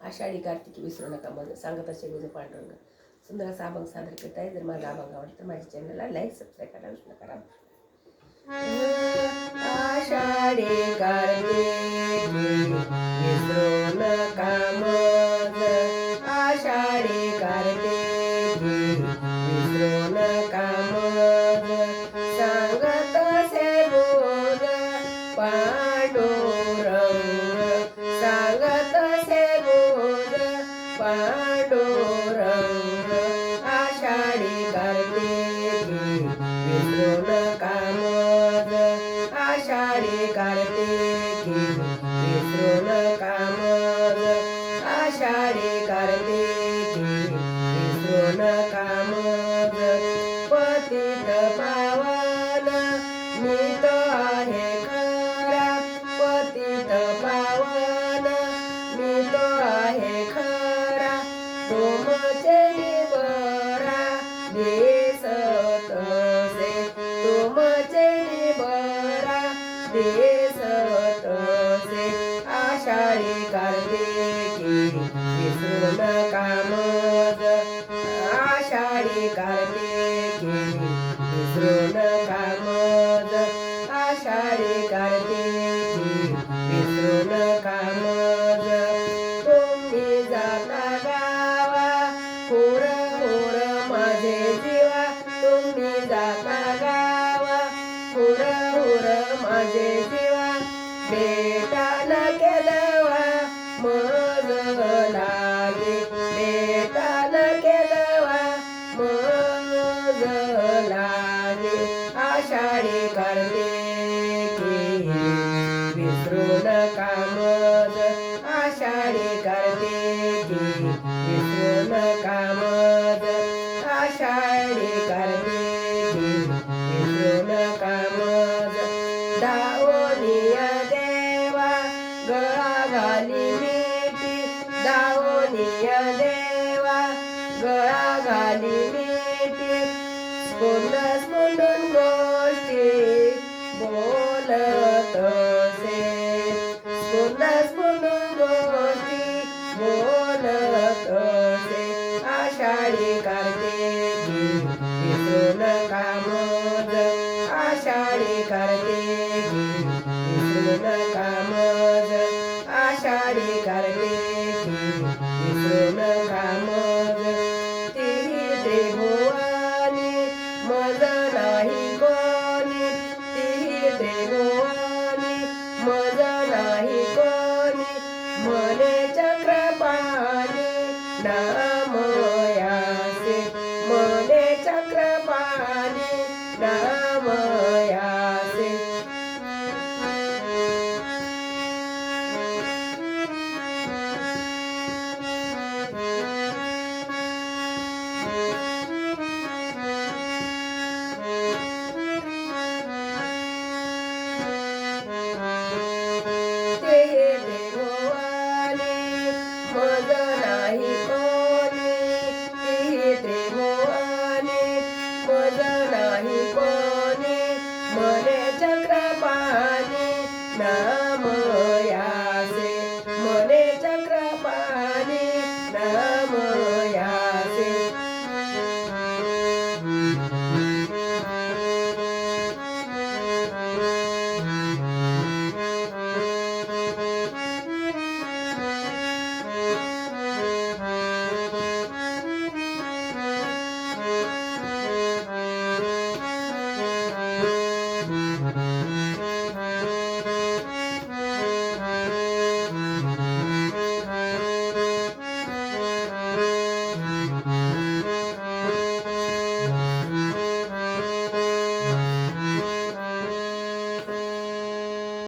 आषाढी कार्तिकी विसरू नका. मग सांगत असे गुरु पांडुरंग. सुंदर असा अभंग सादर करत आहे. जर माझा अभंग आवडला तर माझ्या चॅनलला लाईक सबस्क्राईब करायला विसरू नका. आषाढी कार्तिकी विसरू नका मग. आषाढी कार्तिकी विसरू नका मग. सांगत असे बोल पांडुरंग. सांगत असे बोल पांडुरंग. आषाढी कार्तिकी विसरू नका मग. आषाढी कार्तिकी विसरू नका मग. आषाढी कार्तिकी विसरू नका मग. पतित पावन मी तो आहे खरा. पतित पावन मी तो आहे खरा. तुमचे बरा दिसत असे. तुमचे बरा दिसत असे. आषाढी कार्तिकी विसरू नका मग. आषाढी कार्तिकी विसरू नका मग. आषाढी कार्तिकी विसरू नका मग. तुम्ही जाता गावा हुर हुर माझे जीवा. तुम्ही जाता गावा हुर हुर माझे जीवा. बेटान केलवा मग लागे. बेटान केलवा मग लागे. आषाढी कार्तिकी विसरू नका मग. आषाढी कार्तिकी विसरू नका मग. आषाढी कार्तिकी विसरू नका मग. दावोनिया देवा गळा घाली मिठी. दावोनिया देवा गळा घाली मिठी. स्फुंदून गोष्टी बोलत असे. स्फुंदून गोष्टी बोलत असे. आषाढी कार्तिकी विसरू नका मग. आषाढी कार्तिकी विसरू नका मग. आषाढी कार्तिकी विसरू नका मग. तिही त्रिभुवनी मज नाही कोणी. तिही त्रिभुवनी मज नाही कोणी. मने चक्रपाणी ना